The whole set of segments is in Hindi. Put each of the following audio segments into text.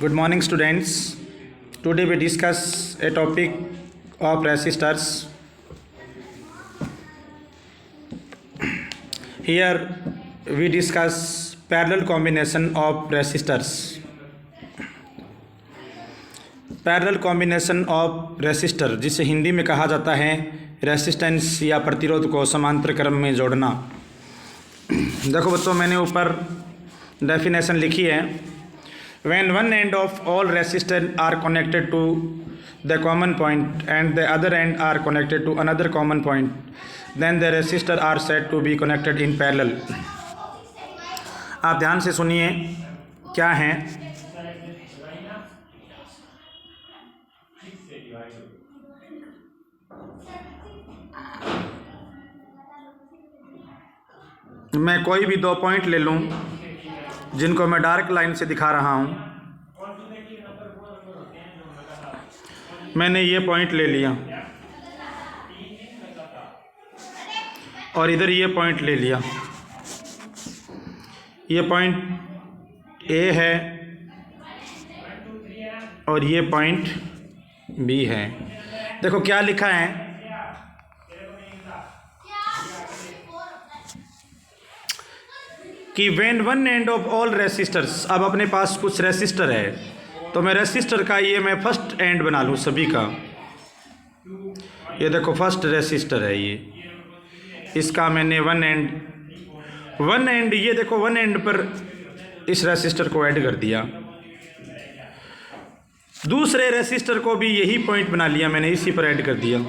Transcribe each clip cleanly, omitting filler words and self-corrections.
Good morning, students. Today we discuss a topic of resistors. Here we discuss parallel combination of resistors. Parallel combination of resistor, जिसे हिंदी में कहा जाता है रेसिस्टेंस या प्रतिरोध को समांतर क्रम में जोड़ना। देखो बच्चों, मैंने ऊपर डेफिनेशन लिखी है। When one end of all resistors are connected to the common point and the other end are connected to another common point, then the resistors are said to be connected in parallel. आप ध्यान से सुनिए क्या है। मैं कोई भी दो पॉइंट ले लूं जिनको मैं डार्क लाइन से दिखा रहा हूं। मैंने ये पॉइंट ले लिया और इधर ये पॉइंट ले लिया। ये पॉइंट ए है और ये पॉइंट बी है। देखो क्या लिखा है कि when one end of all resistors, अब अपने पास कुछ रेसिस्टर है तो मैं रेसिस्टर का ये मैं फर्स्ट एंड बना लूँ सभी का। ये देखो फर्स्ट रेसिस्टर है ये, इसका मैंने वन एंड ये देखो वन एंड पर इस रेसिस्टर को ऐड कर दिया। दूसरे रेसिस्टर को भी यही पॉइंट बना लिया मैंने, इसी पर ऐड कर दिया।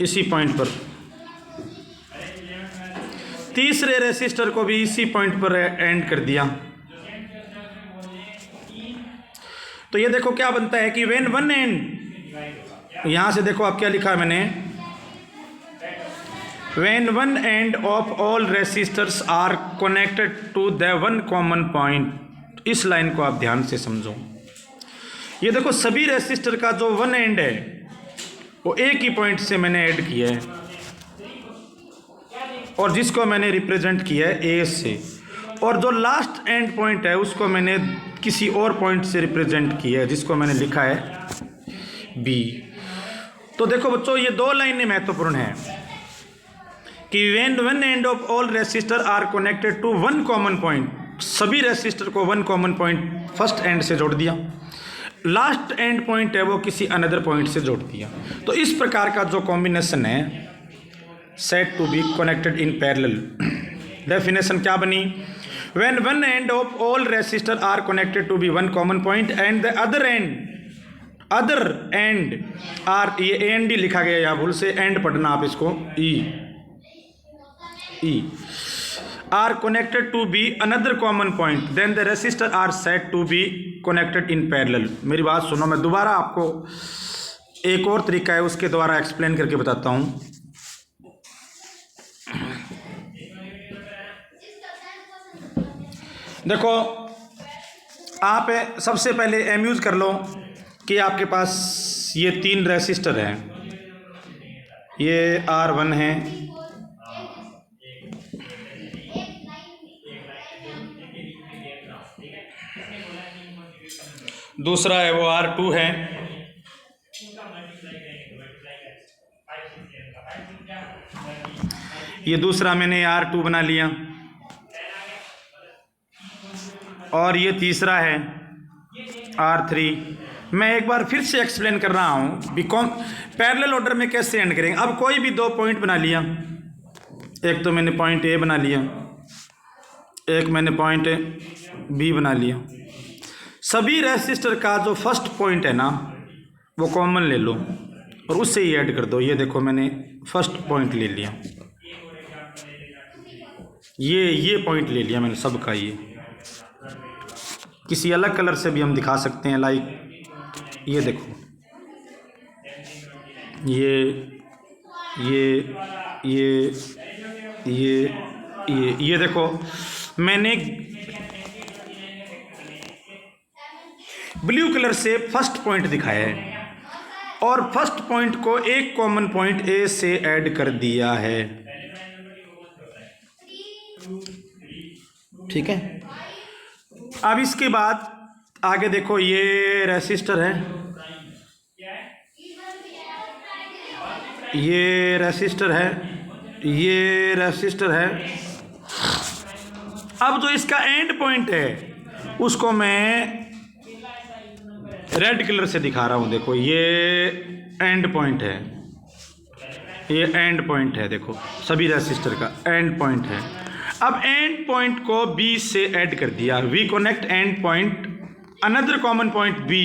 इसी पॉइंट पर तीसरे रेसिस्टर को भी इसी पॉइंट पर एंड कर दिया। तो ये देखो क्या बनता है कि व्हेन वन एंड, यहां से देखो आप क्या लिखा है मैंने, when one end of all resistors are connected to the one common point. इस लाइन को आप ध्यान से समझो। ये देखो सभी रेसिस्टर का जो वन एंड है वो एक ही पॉइंट से मैंने ऐड किया है और जिसको मैंने रिप्रेजेंट किया है ए से, और जो लास्ट एंड पॉइंट है उसको मैंने किसी और पॉइंट से रिप्रेजेंट किया है जिसको मैंने लिखा है बी। तो देखो बच्चों, ये दो लाइनें महत्वपूर्ण हैं कि when one end of all resistor are connected to one common point, सभी रेसिस्टर को one common point first end से जोड़ दिया, लास्ट एंड पॉइंट है वो किसी अनदर पॉइंट से जोड़ दिया। तो इस प्रकार का जो कॉम्बिनेशन है set to be connected in parallel. Definition क्या बनी? When one end of all resistor are connected to be one common point and the other end are, ये एंड डी लिखा गया यहाँ भूल से, एंड पढ़ना आप इसको E are connected to be another common point, then the resistor are set to be connected in parallel. मेरी बात सुनो, मैं दोबारा आपको एक और तरीका है उसके द्वारा एक्सप्लेन करके बताता हूँ। देखो आप सबसे पहले एम्यूज कर लो कि आपके पास ये तीन रेसिस्टर हैं, ये R1 है, दूसरा है वो R2 है, ये दूसरा मैंने R2 बना लिया, और ये तीसरा है R3। मैं एक बार फिर से एक्सप्लेन कर रहा हूँ बिकॉम पैरेलल ऑर्डर में कैसे एंड करेंगे। अब कोई भी दो पॉइंट बना लिया, एक तो मैंने पॉइंट ए बना लिया, एक मैंने पॉइंट बी बना लिया। सभी रेसिस्टर का जो फर्स्ट पॉइंट है ना वो कॉमन ले लो और उससे ही ऐड कर दो। ये देखो मैंने फर्स्ट पॉइंट ले लिया, ये पॉइंट ले लिया मैंने सबका। ये किसी अलग कलर से भी हम दिखा सकते हैं, लाइक ये देखो, ये देखो मैंने ब्लू कलर से फर्स्ट पॉइंट दिखाया है और फर्स्ट पॉइंट को एक कॉमन पॉइंट ए से ऐड कर दिया है। ठीक है। अब इसके बाद आगे देखो, ये रेसिस्टर है, ये रेसिस्टर है, ये रेसिस्टर है। अब जो इसका एंड पॉइंट है उसको मैं रेड कलर से दिखा रहा हूं। देखो ये एंड पॉइंट है, ये एंड पॉइंट है, देखो सभी रेसिस्टर का एंड पॉइंट है। अब एंड पॉइंट को बी से ऐड कर दिया। We connect end point another common point B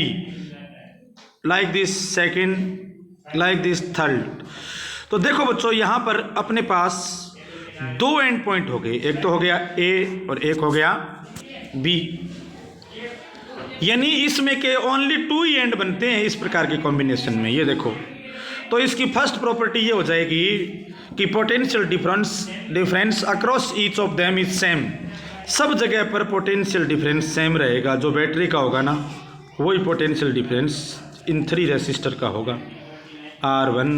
like this second, like this third. तो देखो बच्चों, यहां पर अपने पास दो एंड पॉइंट हो गए, एक तो हो गया ए और एक हो गया बी, यानी इसमें के ओनली 2 ही एंड बनते हैं इस प्रकार के कॉम्बिनेशन में। ये देखो, तो इसकी फर्स्ट प्रॉपर्टी ये हो जाएगी कि potential difference across each of them is same. सब जगह पर पोटेंशियल डिफरेंस सेम रहेगा। जो बैटरी का होगा ना, वही पोटेंशियल डिफरेंस इन 3 रेसिस्टर का होगा, R1,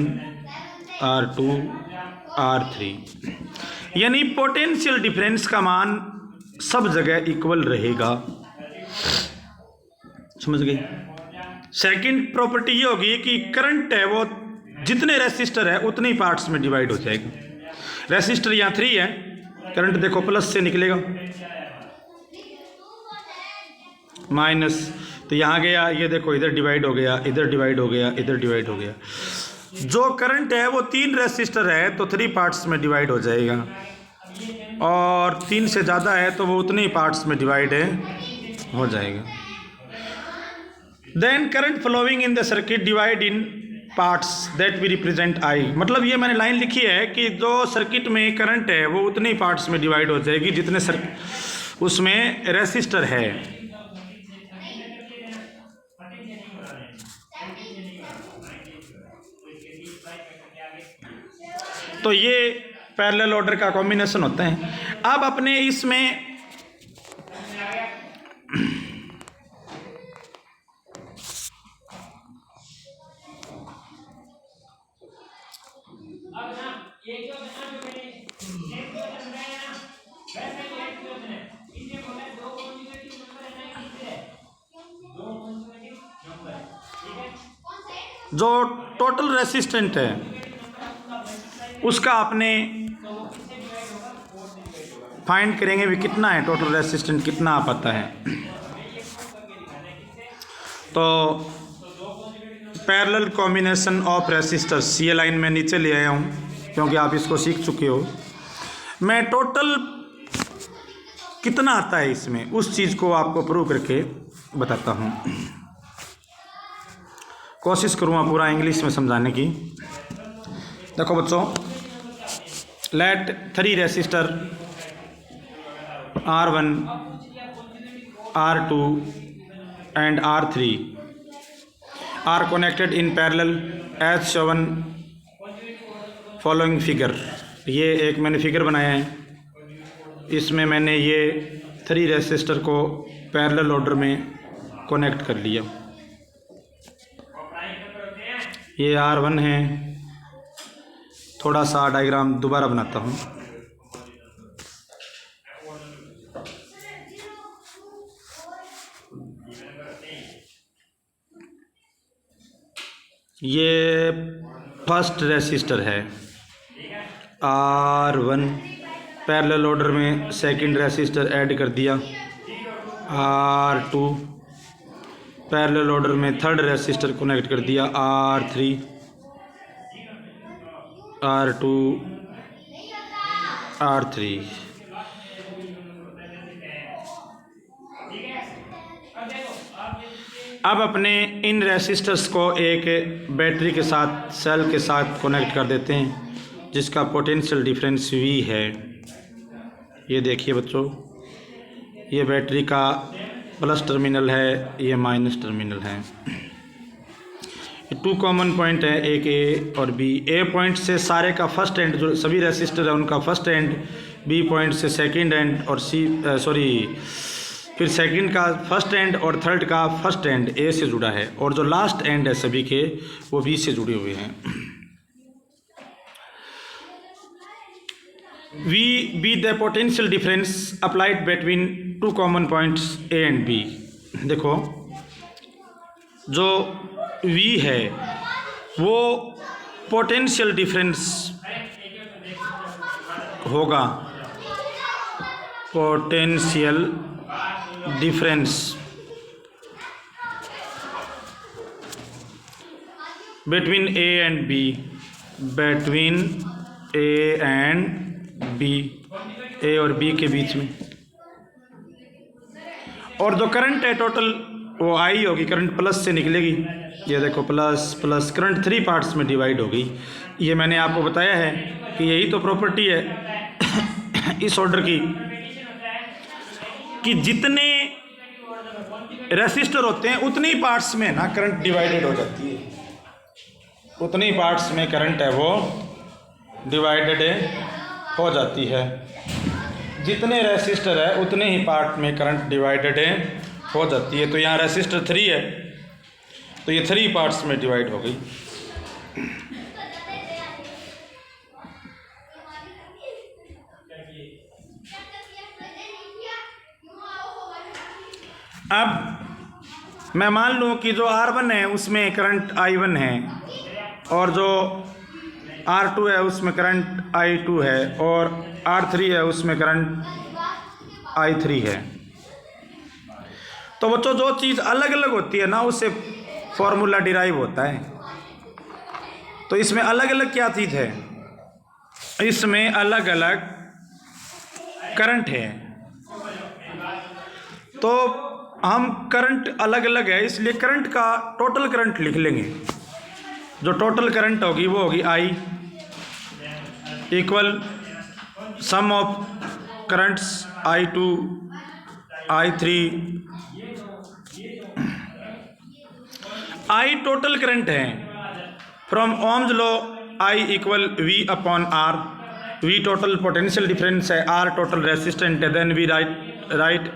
R2, R3। यानी पोटेंशियल डिफरेंस का मान सब जगह इक्वल रहेगा। समझ गए? सेकंड प्रॉपर्टी ये होगी कि करंट है वो जितने रेसिस्टर है उतने ही पार्ट्स में डिवाइड हो जाएगा। रेसिस्टर यहाँ 3 है, करंट देखो प्लस से निकलेगा, माइनस, तो यहाँ गया, ये देखो इधर डिवाइड हो गया, इधर डिवाइड हो गया, इधर डिवाइड हो गया। जो करंट है वो 3 रेसिस्टर है तो 3 पार्ट्स में डिवाइड हो जाएगा, और 3 से ज़्यादा है तो वो उतने ही पार्ट्स में डिवाइड हो जाएगा। Then current flowing in the circuit divide in parts that we represent I. मतलब ये मैंने लाइन लिखी है कि जो सर्किट में करंट है वो उतने ही पार्ट्स में डिवाइड हो जाएगी जितने उसमें रेसिस्टर है। तो ये पैरेलल ऑर्डर का कॉम्बिनेशन होता है। अब अपने इसमें जो टोटल रेसिस्टेंट है उसका आपने फाइंड करेंगे भी कितना है, टोटल रेसिस्टेंट कितना आ पाता है। तो पैरेलल कॉम्बिनेशन ऑफ रेसिस्टर्स, ये लाइन मैं नीचे ले आया हूँ क्योंकि आप इसको सीख चुके हो। मैं टोटल कितना आता है इसमें उस चीज़ को आपको प्रूव करके बताता हूँ। कोशिश करूँगा पूरा इंग्लिश में समझाने की। देखो बच्चों, let 3 resistor R1, R2 and R3 are connected in parallel as shown following figure। ये एक मैंने फिगर बनाया है, इसमें मैंने ये 3 रेसिस्टर को पैरेलल ऑर्डर में कनेक्ट कर लिया। ये R1 है, थोड़ा सा डायग्राम दोबारा बनाता हूँ। ये फर्स्ट रेसिस्टर है R1, पैरेलल ऑर्डर में सेकंड रेसिस्टर ऐड कर दिया R2, पैरेलल ऑर्डर में थर्ड रेसिस्टर कनेक्ट कर दिया R3, R2, R3। अब अपने इन रेसिस्टर्स को एक बैटरी के साथ, सेल के साथ कनेक्ट कर देते हैं जिसका पोटेंशियल डिफरेंस V है। ये देखिए बच्चों, ये बैटरी का प्लस टर्मिनल है, ये माइनस टर्मिनल है। ये 2 कॉमन पॉइंट है, एक A और B। A पॉइंट से सारे का फर्स्ट एंड, जो सभी रेसिस्टर है उनका फर्स्ट एंड, B पॉइंट से सेकंड एंड, और फिर सेकंड का फर्स्ट एंड और थर्ड का फर्स्ट एंड A से जुड़ा है, और जो लास्ट एंड है सभी के वो B से जुड़े हुए हैं। V be the potential difference applied between two common points A and B। देखो जो V है वो पोटेंशियल डिफरेंस होगा, potential difference between A and B, between A and B, A और B के बीच में। और जो करंट है टोटल वो आई होगी, करंट प्लस से निकलेगी। ये देखो प्लस प्लस, करंट 3 पार्ट्स में डिवाइड होगी। ये मैंने आपको बताया है कि यही तो प्रॉपर्टी है इस ऑर्डर की कि जितने रेसिस्टर होते हैं उतने ही पार्ट्स में ना करंट डिवाइडेड हो जाती है, उतने ही पार्ट्स में करंट है वो डिवाइडेड हो जाती है। जितने रेसिस्टर है उतने ही पार्ट में करंट डिवाइडेड हो जाती है। तो यहाँ रेसिस्टर 3 है तो ये 3 पार्ट्स में डिवाइड हो गई। अब मैं मान लूँ कि जो R1 है उसमें करंट I1 है और जो R2 है उसमें करंट I2 है और R3 है उसमें करंट I3 है। तो बच्चों जो चीज़ अलग अलग होती है ना उससे फॉर्मूला डिराइव होता है। तो इसमें अलग अलग क्या चीज़ है, इसमें अलग अलग करंट है। तो हम करंट अलग अलग है इसलिए करंट का टोटल करंट लिख लेंगे। जो टोटल करंट होगी वो होगी I equal sum of currents I2 I3। I total current है। From Ohm's law I equal V upon R। V total potential difference है, R टोटल रेसिस्टेंट है। Then we write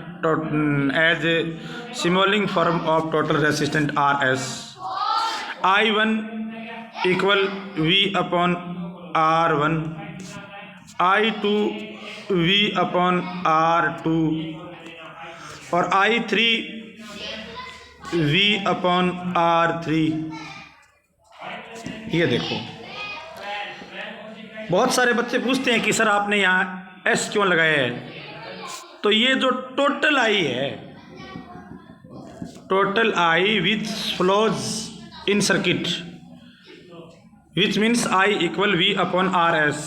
as a symbolic form of total resistant RS। I1 equal V upon R1, I2 V अपॉन R2 और I3 V अपॉन R3। ये देखो बहुत सारे बच्चे पूछते हैं कि सर आपने यहाँ S क्यों लगाया है। तो ये जो टोटल I है, total I which flows in circuit which means I equal V upon RS,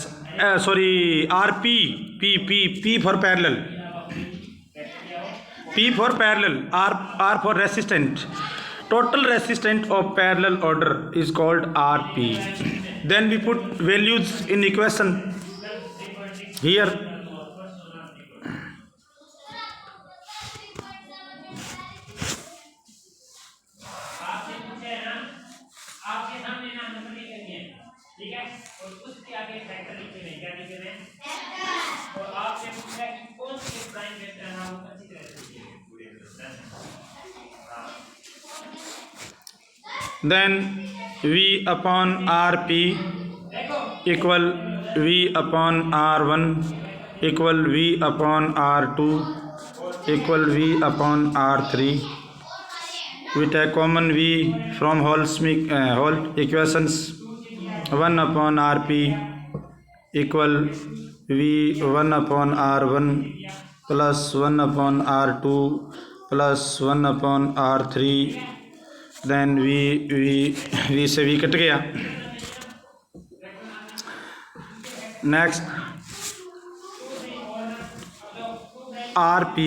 sorry RP, P for parallel, P for parallel, R for resistant. Total resistant of parallel order is called RP। Then we put values in equation here. Then V upon RP equal V upon R1 equal V upon R2 equal V upon R3. We take common V from whole equations। 1 upon RP equal V1 upon R1 plus 1 upon R2 plus 1 upon R3। Then V से V कट गया। Next RP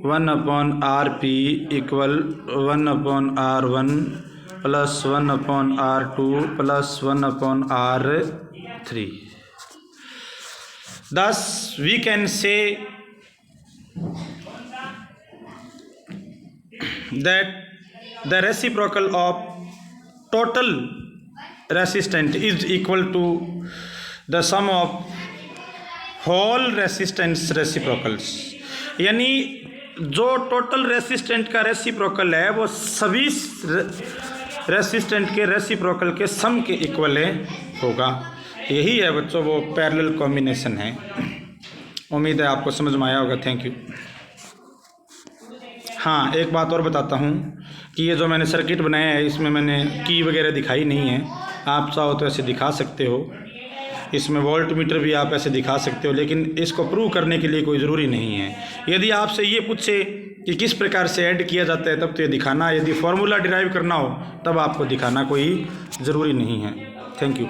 1 upon RP equal 1 upon R1 plus 1 upon R2 plus 1 upon R3। Thus we can say that the reciprocal of total resistance is equal to the sum of whole resistance reciprocals। यानी जो टोटल रेसिस्टेंट का रेसिप्रोकल है वो सभी रेसिस्टेंट के रेसिप्रोकल के सम के इक्वल होगा। यही है बच्चों वो पैरेलल कॉम्बिनेशन है। उम्मीद है आपको समझ में आया होगा। Thank you. हाँ, एक बात और बताता हूँ कि ये जो मैंने सर्किट बनाया है इसमें मैंने की वगैरह दिखाई नहीं है। आप चाहो तो ऐसे दिखा सकते हो, इसमें वोल्ट मीटर भी आप ऐसे दिखा सकते हो, लेकिन इसको प्रूव करने के लिए कोई ज़रूरी नहीं है। यदि आपसे ये पूछे कि किस प्रकार से ऐड किया जाता है तब तो ये दिखाना, यदि फॉर्मूला डिराइव करना हो तब आपको दिखाना कोई ज़रूरी नहीं है। Thank you.